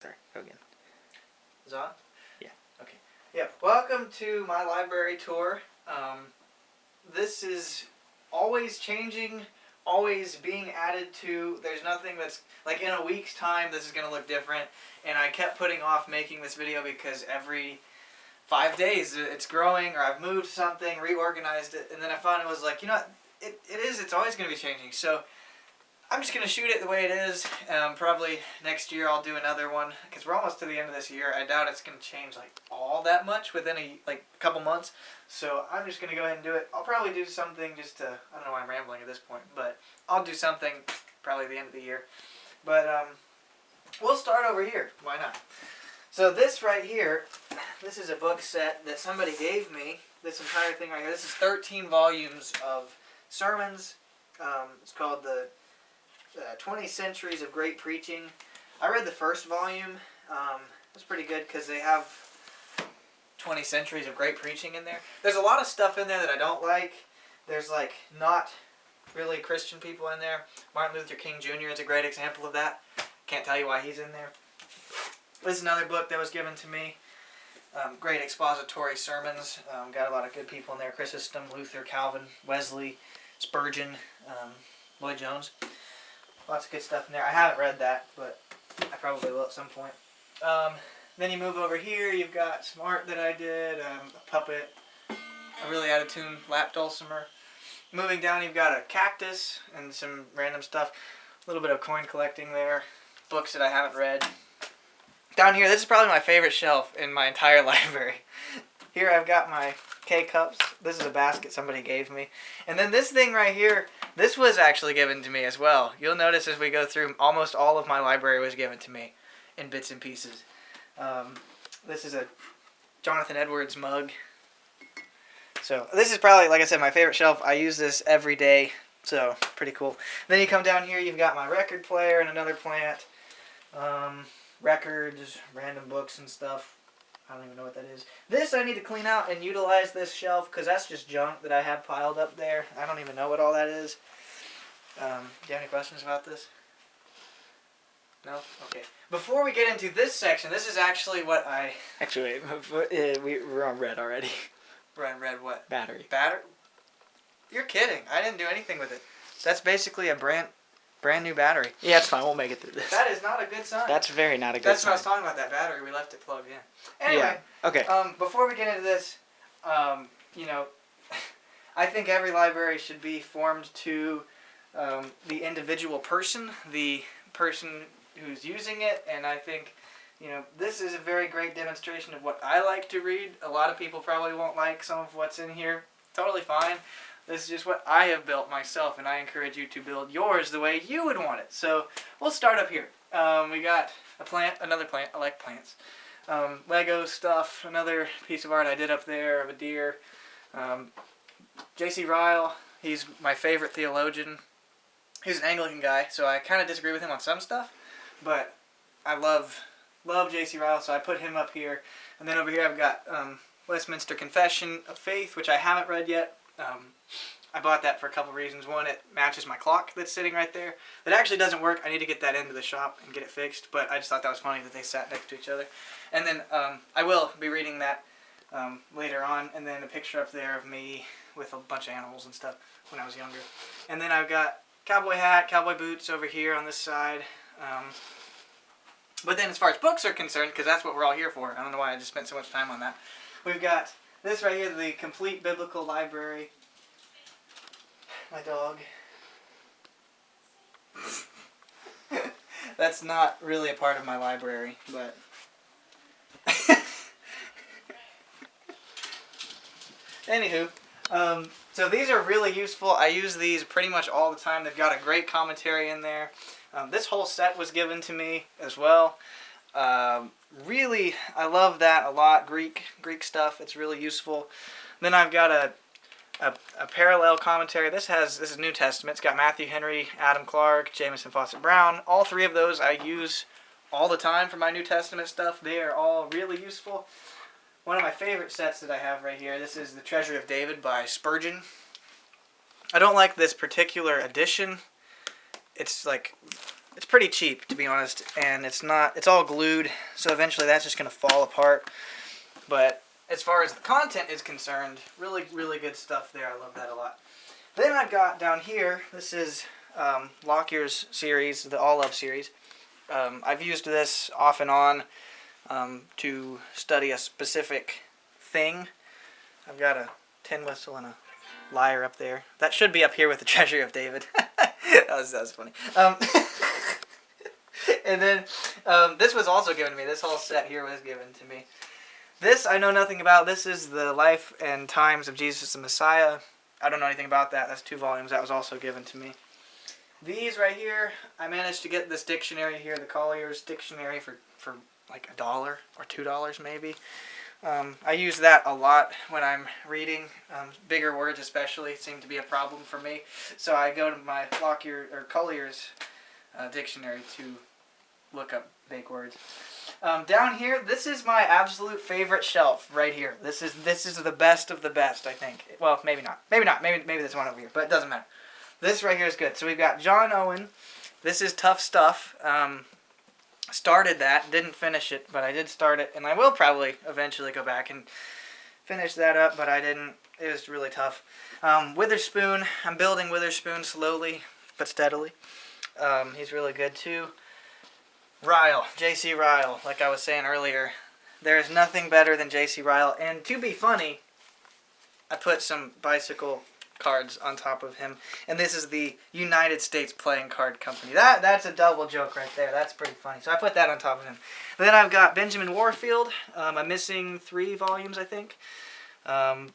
Sorry, go again. Is it on? Yeah. Okay. Yeah. Welcome to my library tour. This is always changing, always being added to. There's nothing that's, like in a week's time, this is going to look different. And I kept putting off making this video because every 5 days it's growing, or I've moved something, reorganized it, and then I found it was like, you know what, it's always going to be changing. So I'm just going to shoot it the way it is. Probably next year I'll do another one, because we're almost to the end of this year. I doubt it's going to change like all that much within a couple months. So I'm just going to go ahead and do it. I'll probably do something just to, I don't know why I'm rambling at this point, but I'll do something probably at the end of the year. But we'll start over here. Why not? So this right here, this is a book set that somebody gave me. This entire thing right here. This is 13 volumes of sermons. It's called the 20 Centuries of Great Preaching. I read the first volume. It was pretty good because they have 20 centuries of great preaching in there. There's a lot of stuff in there that I don't like. There's like not really Christian people in there. Martin Luther King Jr. is a great example of that. Can't tell you why he's in there. This is another book that was given to me. Great expository sermons. Got a lot of good people in there. Chrysostom, Luther, Calvin, Wesley, Spurgeon, Lloyd Jones. Lots of good stuff in there. I haven't read that, but I probably will at some point. Then you move over here. You've got some art that I did, a puppet, a really out-of-tune lap dulcimer. Moving down, you've got a cactus and some random stuff. A little bit of coin collecting there. Books that I haven't read. Down here, this is probably my favorite shelf in my entire library. Here I've got my K-cups. This is a basket somebody gave me. And then this thing right here, this was actually given to me as well. You'll notice as we go through, almost all of my library was given to me in bits and pieces. This is a Jonathan Edwards mug. So this is probably, like I said, my favorite shelf. I use this every day, so pretty cool. Then you come down here, you've got my record player and another plant. Records, random books and stuff. I don't even know what that is. This I need to clean out and utilize this shelf because that's just junk that I have piled up there. I don't even know what all that is. Do you have any questions about this? No? Okay. Before we get into this section, this is actually what I... Actually, wait, we're on red already. We're on red what? Battery. Battery? You're kidding. I didn't do anything with it. That's basically a brand new battery. Yeah, it's fine. We'll make it through this. That is not a good sign. That's very not a good That's sign. what I was talking about, that battery. We left it plugged in. Anyway. Yeah. Okay. Before we get into this, you know, I think every library should be formed to the individual person, the person who's using it, and I think, you know, this is a very great demonstration of what I like to read. A lot of people probably won't like some of what's in here. Totally fine. This is just what I have built myself, and I encourage you to build yours the way you would want it. So we'll start up here. We got a plant, another plant. I like plants. Lego stuff, another piece of art I did up there of a deer. J.C. Ryle, he's my favorite theologian. He's an Anglican guy, so I kind of disagree with him on some stuff, but I love J.C. Ryle, so I put him up here. And then over here I've got Westminster Confession of Faith, which I haven't read yet. I bought that for a couple reasons. One, it matches my clock that's sitting right there. That actually doesn't work. I need to get that into the shop and get it fixed, but I just thought that was funny that they sat next to each other. And then I will be reading that later on, and then a picture up there of me with a bunch of animals and stuff when I was younger. And then I've got cowboy hat, cowboy boots over here on this side. But then as far as books are concerned, because that's what we're all here for, I don't know why I just spent so much time on that. We've got this right here, the Complete Biblical Library. My dog. That's not really a part of my library, but... Anywho, so these are really useful. I use these pretty much all the time. They've got a great commentary in there. This whole set was given to me as well. Really, I love that a lot. Greek stuff. It's really useful. Then I've got a parallel commentary. This is New Testament. It's got Matthew Henry, Adam Clark, Jamieson Fawcett Brown. All three of those I use all the time for my New Testament stuff. They are all really useful. One of my favorite sets that I have right here, this is The Treasury of David by Spurgeon. I don't like this particular edition. It's it's pretty cheap, to be honest, and it's all glued, so eventually that's just going to fall apart. But as far as the content is concerned, really, really good stuff there. I love that a lot. Then I've got down here, this is Lockyer's series, the All Love series. I've used this off and on to study a specific thing. I've got a tin whistle and a lyre up there. That should be up here with the Treasury of David. that was funny. And then this was also given to me. This whole set here was given to me. This I know nothing about. This is the life and times of Jesus the Messiah. I don't know anything about that. That's 2 volumes. That was also given to me. These right here, I managed to get this dictionary here, the Collier's dictionary, for like $1 or $2 maybe. I use that a lot when I'm reading. Bigger words especially seem to be a problem for me. So I go to my Collier's dictionary to look up big words. Down here, this is my absolute favorite shelf right here. This is the best of the best, I think. Well, maybe not. Maybe this one over here, but it doesn't matter. This right here is good. So we've got John Owen. This is Tough Stuff. Started that, didn't finish it, but I did start it, and I will probably eventually go back and finish that up, but I didn't. It was really tough. Witherspoon. I'm building Witherspoon slowly but steadily. He's really good too. Ryle, J.C. Ryle, like I was saying earlier, there is nothing better than J.C. Ryle. And to be funny, I put some bicycle cards on top of him. And this is the United States Playing Card Company. That's a double joke right there. That's pretty funny. So I put that on top of him. Then I've got Benjamin Warfield. I'm missing 3 volumes, I think. I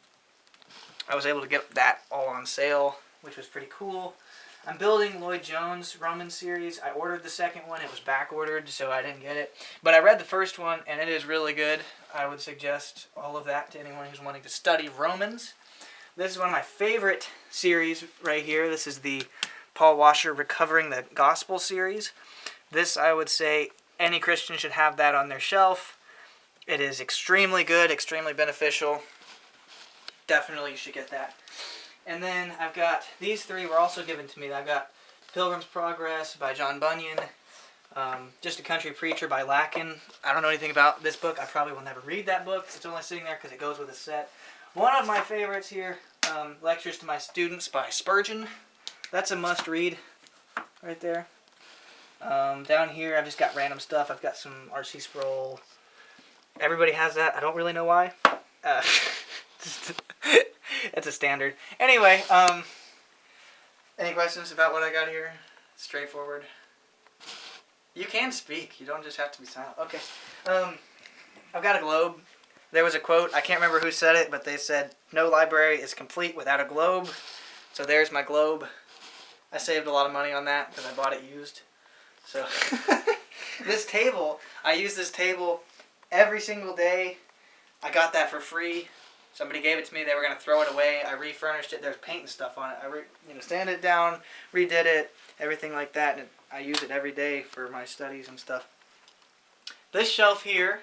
was able to get that all on sale, which was pretty cool. I'm building Lloyd Jones' Roman series. I ordered the second one. It was back ordered, so I didn't get it. But I read the first one, and it is really good. I would suggest all of that to anyone who's wanting to study Romans. This is one of my favorite series right here. This is the Paul Washer Recovering the Gospel series. This, I would say, any Christian should have that on their shelf. It is extremely good, extremely beneficial. Definitely you should get that. And then I've got, these 3 were also given to me. I've got Pilgrim's Progress by John Bunyan, Just a Country Preacher by Lacken. I don't know anything about this book. I probably will never read that book. It's only sitting there because it goes with a set. One of my favorites here, Lectures to My Students by Spurgeon. That's a must-read right there. Down here, I've just got random stuff. I've got some R.C. Sproul. Everybody has that. I don't really know why. It's a standard. Anyway, any questions about what I got here? Straightforward. You can speak. You don't just have to be silent. Okay. I've got a globe. There was a quote. I can't remember who said it, but they said, "No library is complete without a globe." So there's my globe. I saved a lot of money on that because I bought it used. So this table, I use this table every single day. I got that for free. Somebody gave it to me. They were going to throw it away. I refurnished it. There's paint and stuff on it. I sanded it down, redid it, everything like that. And I use it every day for my studies and stuff. This shelf here,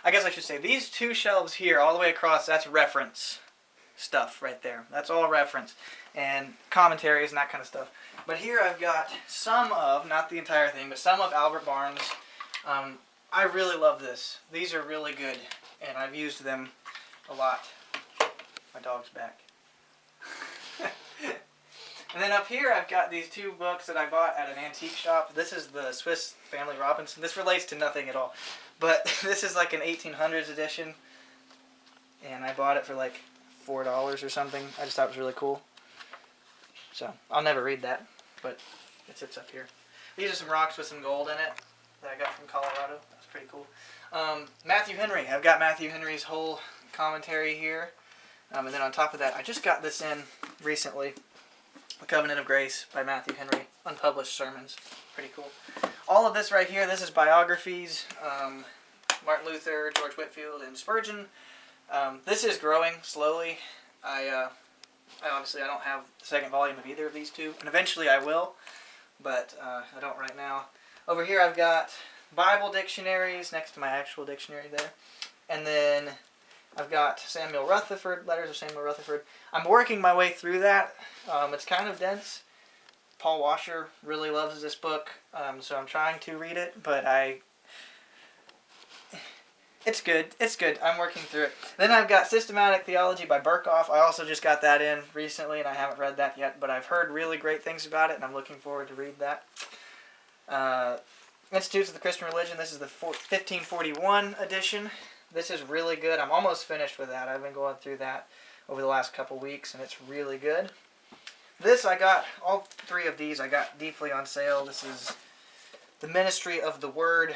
I guess I should say, these 2 shelves here, all the way across, that's reference stuff right there. That's all reference. And commentaries and that kind of stuff. But here I've got some of, not the entire thing, but some of Albert Barnes. I really love this. These are really good. And I've used them a lot. My dog's back. And then up here I've got these 2 books that I bought at an antique shop. This is the Swiss Family Robinson. This relates to nothing at all. But this is like an 1800s edition. And I bought it for like $4 or something. I just thought it was really cool. So, I'll never read that. But it sits up here. These are some rocks with some gold in it that I got from Colorado. That's pretty cool. Matthew Henry. I've got Matthew Henry's whole commentary here. And then on top of that, I just got this in recently. The Covenant of Grace by Matthew Henry. Unpublished sermons. Pretty cool. All of this right here, this is biographies. Martin Luther, George Whitefield, and Spurgeon. This is growing slowly. I obviously I don't have the second volume of either of these 2. And eventually I will. But I don't right now. Over here I've got Bible dictionaries next to my actual dictionary there. And then I've got Samuel Rutherford, Letters of Samuel Rutherford. I'm working my way through that. It's kind of dense. Paul Washer really loves this book, so I'm trying to read it, but it's good. It's good. I'm working through it. Then I've got Systematic Theology by Berkhoff. I also just got that in recently, and I haven't read that yet, but I've heard really great things about it, and I'm looking forward to read that. Institutes of the Christian Religion. This is the 1541 edition. This is really good. I'm almost finished with that. I've been going through that over the last couple weeks, and it's really good. This I got, all three of these I got deeply on sale. This is The Ministry of the Word,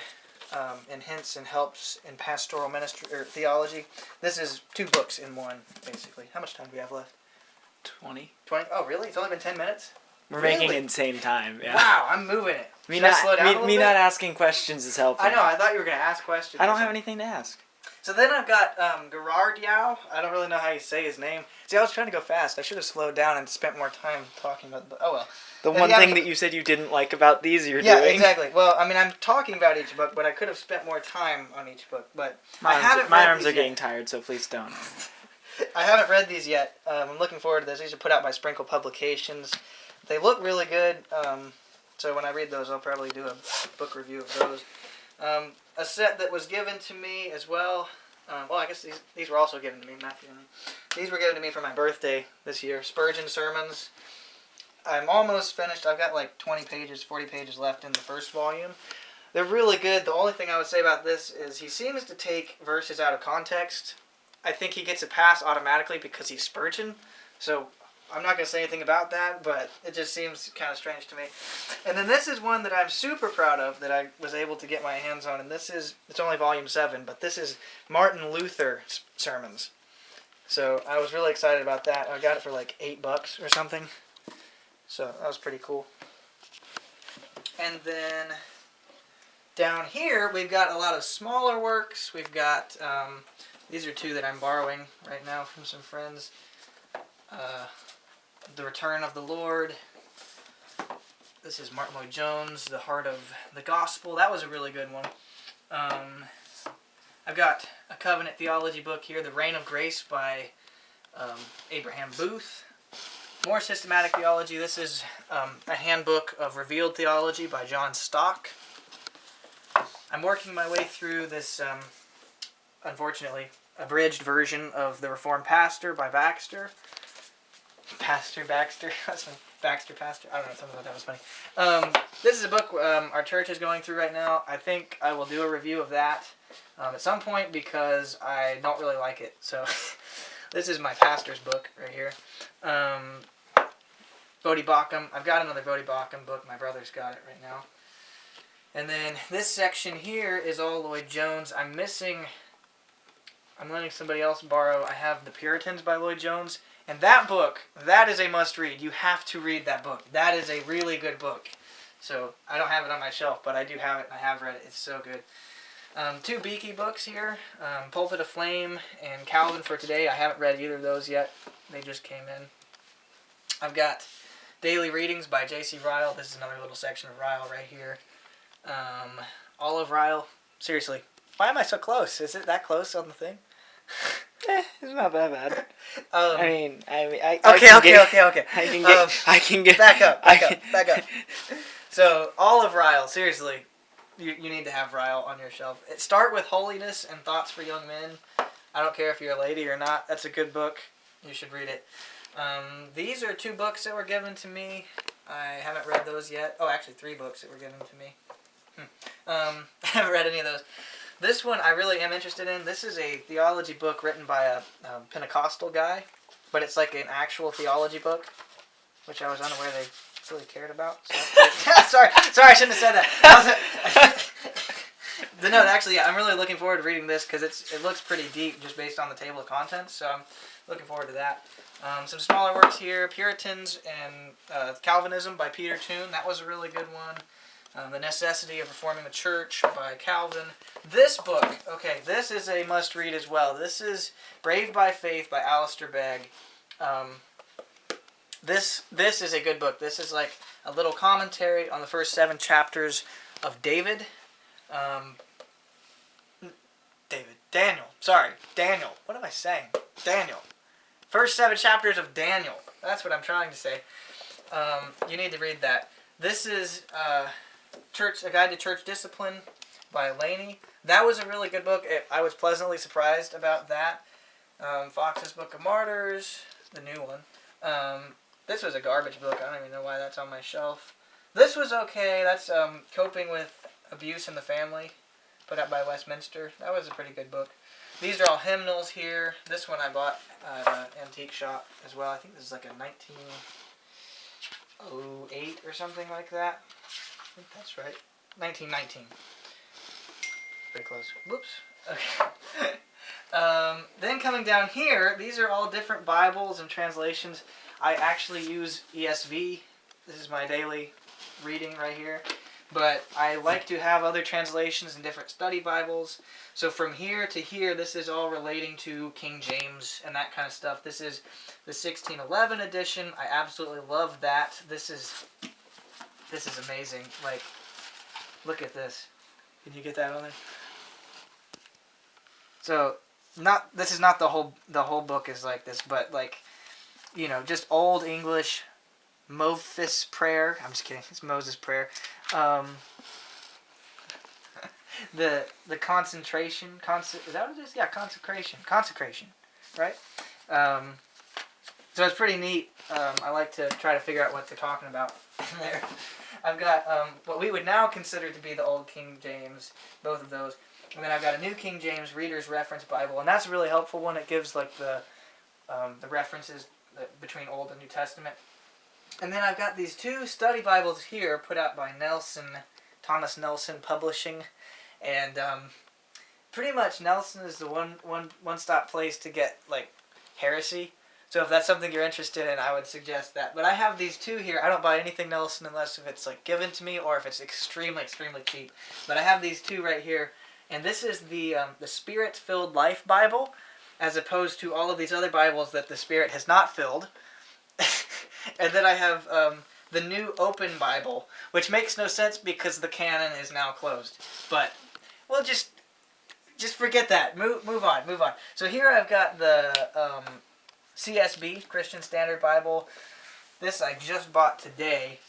and Hints and Helps in Pastoral Ministry or Theology. This is 2 books in one, basically. How much time do we have left? 20. 20? Oh, really? It's only been 10 minutes? We're Really? making insane time. Yeah. Wow, I'm moving it. Me Should I slow down a little bit? not asking questions is helping. I know. I thought you were going to ask questions. I don't have anything to ask. So then I've got Gerard Yao. I don't really know how you say his name. See, I was trying to go fast. I should have slowed down and spent more time talking about the... Oh, well. The one thing that you said you didn't like about these you're doing. Yeah, exactly. Well, I mean, I'm talking about each book, but I could have spent more time on each book. But my arms are getting tired, so please don't. I haven't read these yet. I'm looking forward to this. These are put out by Sprinkle Publications. They look really good. So when I read those, I'll probably do a book review of those. A set that was given to me as well. Well, I guess these were also given to me, Matthew. These were given to me for my birthday this year. Spurgeon Sermons. I'm almost finished. I've got like 20 pages, 40 pages left in the first volume. They're really good. The only thing I would say about this is he seems to take verses out of context. I think he gets a pass automatically because he's Spurgeon. So I'm not going to say anything about that, but it just seems kind of strange to me. And then this is one that I'm super proud of that I was able to get my hands on. And it's only volume 7, but this is Martin Luther Sermons. So I was really excited about that. I got it for like $8 or something. So that was pretty cool. And then down here we've got a lot of smaller works. We've got, these are 2 that I'm borrowing right now from some friends. The Return of the Lord. This is Martin Lloyd-Jones, The Heart of the Gospel. That was a really good one. I've got a covenant theology book here, The Reign of Grace by Abraham Booth. More systematic theology. This is a handbook of revealed theology by John Stock. I'm working my way through this, unfortunately, abridged version of The Reformed Pastor by Baxter. Baxter. That's my Baxter Pastor. I don't know, something like that was funny. This is a book our church is going through right now. I think I will do a review of that at some point because I don't really like it. So this is my pastor's book right here. Bodhi Bacham. I've got another Bodhi Bacham book. My brother's got it right now. And then this section here is all Lloyd-Jones. I'm letting somebody else borrow. I have The Puritans by Lloyd-Jones. And that book, that is a must-read. You have to read that book. That is a really good book. So I don't have it on my shelf, but I do have it, and I have read it. It's so good. 2 Beaky books here, Pulpit of Flame and Calvin for Today. I haven't read either of those yet. They just came in. I've got Daily Readings by J.C. Ryle. This is another little section of Ryle right here. Olive Ryle. Seriously, why am I so close? Is it that close on the thing? It's not that bad. Okay. I can get. Back up. So, Olive Ryle, seriously, you need to have Ryle on your shelf. Start with Holiness and Thoughts for Young Men. I don't care if you're a lady or not. That's a good book. You should read it. These are 2 books that were given to me. I haven't read those yet. Oh, actually 3 books that were given to me. I haven't read any of those. This one I really am interested in. This is a theology book written by a Pentecostal guy, but it's like an actual theology book, which I was unaware they really cared about. So sorry, I shouldn't have said that. No, actually, yeah, I'm really looking forward to reading this because it looks pretty deep just based on the table of contents, so I'm looking forward to that. Some smaller works here, Puritans and Calvinism by Peter Toon. That was a really good one. The Necessity of Reforming the Church by Calvin. This book, okay, this is a must-read as well. This is Brave by Faith by Alistair Begg. This is a good book. This is like a little commentary on the first 7 chapters of Daniel. What am I saying? Daniel. First 7 chapters of Daniel. That's what I'm trying to say. You need to read that. This is A Guide to Church Discipline by Laney. That was a really good book. I was pleasantly surprised about that. Fox's Book of Martyrs, the new one. This was a garbage book. I don't even know why that's on my shelf. This was okay. That's Coping with Abuse in the Family, put out by Westminster. That was a pretty good book. These are all hymnals here. This one I bought at an antique shop as well. I think this is like a 1908 or something like that. I think that's right. 1919. Pretty close. Whoops. Okay. Then coming down here, these are all different Bibles and translations. I actually use ESV. This is my daily reading right here. But I like to have other translations and different study Bibles. So from here to here, this is all relating to King James and that kind of stuff. This is the 1611 edition. I absolutely love that. This is amazing. Like, look at this. Can you get that on there? So, this is not the whole book is like this, but like, you know, just old English Moses prayer. I'm just kidding. It's Moses prayer. The concentration. Is that what it is? Yeah, consecration. Right. So it's pretty neat. I like to try to figure out what they're talking about there. I've got what we would now consider to be the Old King James, both of those. And then I've got a New King James Reader's Reference Bible, and that's a really helpful one. It gives like the references between Old and New Testament. And then I've got these two study Bibles here put out by Thomas Nelson Publishing, and pretty much Nelson is the one-stop place to get like heresy. So if that's something you're interested in, I would suggest that. But I have these two here. I don't buy anything Nelson unless if it's like given to me or if it's extremely, extremely cheap. But I have these two right here. And this is the Spirit-filled Life Bible, as opposed to all of these other Bibles that the Spirit has not filled. And then I have the New Open Bible, which makes no sense because the canon is now closed. But we'll just forget that. Move on. So here I've got the CSB, Christian Standard Bible. This I just bought today.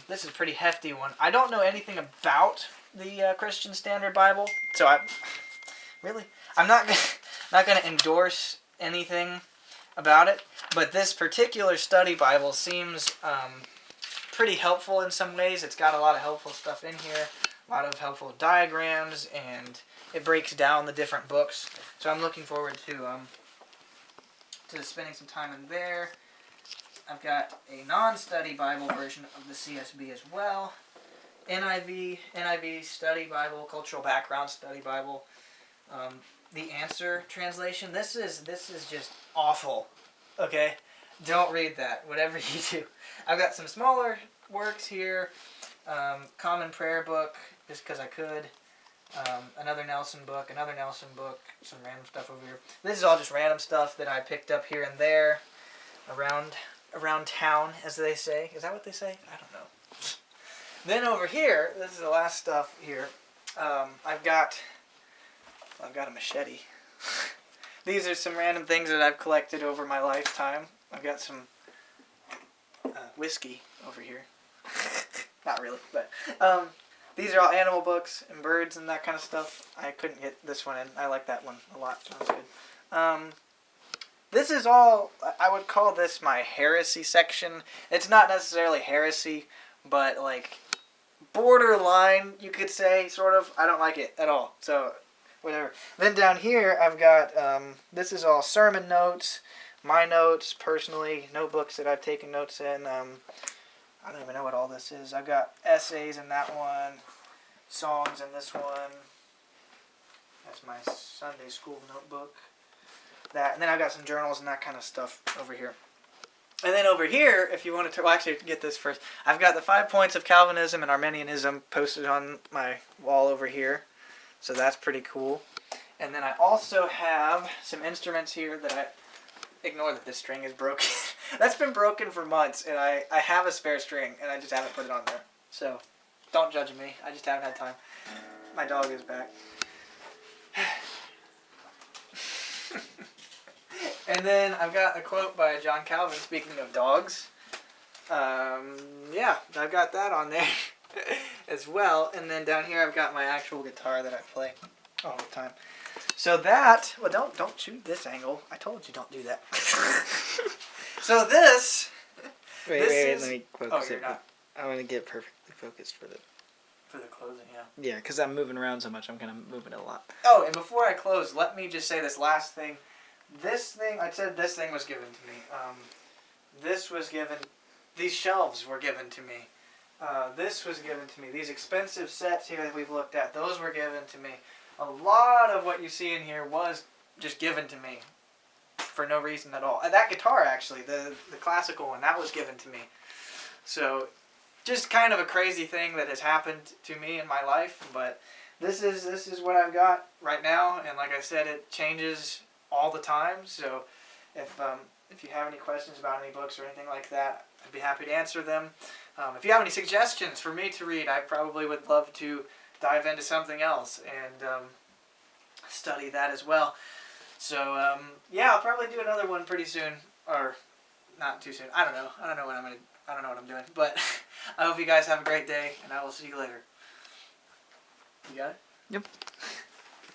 This is a pretty hefty one. I don't know anything about the Christian Standard Bible, so I'm not going to endorse anything about it. But this particular study Bible seems pretty helpful in some ways. It's got a lot of helpful stuff in here, a lot of helpful diagrams, and it breaks down the different books. So I'm looking forward to spending some time in there. I've got a non-study Bible version of the CSB as well. NIV Study Bible, Cultural Background Study Bible. The Answer translation. This is just awful. Okay? Don't read that, whatever you do. I've got some smaller works here. Common Prayer book, just because I could. Another Nelson book, some random stuff over here. This is all just random stuff that I picked up here and there, around town, as they say. Is that what they say? I don't know. Then over here, this is the last stuff here. I've got a machete. These are some random things that I've collected over my lifetime. I've got some whiskey over here. Not really, but these are all animal books and birds and that kind of stuff. I couldn't get this one in. I like that one a lot. Sounds good. This is all, I would call this my heresy section. It's not necessarily heresy, but like borderline, you could say, sort of. I don't like it at all. So, whatever. Then down here, I've got, this is all sermon notes, my notes, personally, notebooks that I've taken notes in. I don't even know what all this is. I've got essays in that one, songs in this one. That's my Sunday school notebook. That, and then I've got some journals and that kind of stuff over here. And then over here, if you want to, well, actually, get this first. I've got the 5 points of Calvinism and Arminianism posted on my wall over here. So that's pretty cool. And then I also have some instruments here that I... Ignore that this string is broken. That's been broken for months, and I have a spare string, and I just haven't put it on there. So, don't judge me. I just haven't had time. My dog is back. And then I've got a quote by John Calvin, speaking of dogs. Yeah, I've got that on there as well. And then down here I've got my actual guitar that I play all the time. So that, well, don't shoot this angle. I told you don't do that. So this. Wait, let me focus. Oh, you're not. I want to get perfectly focused for the closing, yeah. Yeah, because I'm moving around so much, I'm kind of moving a lot. Oh, and before I close, let me just say this last thing. This thing, I said this thing was given to me. This was given, these shelves were given to me. This was given to me. These expensive sets here that we've looked at, those were given to me. A lot of what you see in here was just given to me for no reason at all. That guitar, actually, the classical one, that was given to me. So, just kind of a crazy thing that has happened to me in my life, but this is what I've got right now, and like I said, it changes all the time. So, if you have any questions about any books or anything like that, I'd be happy to answer them. If you have any suggestions for me to read, I probably would love to dive into something else and study that as well. So yeah, I'll probably do another one pretty soon, or not too soon. I don't know what I'm doing, but I hope you guys have a great day, and I will see you later. You got it? Yep.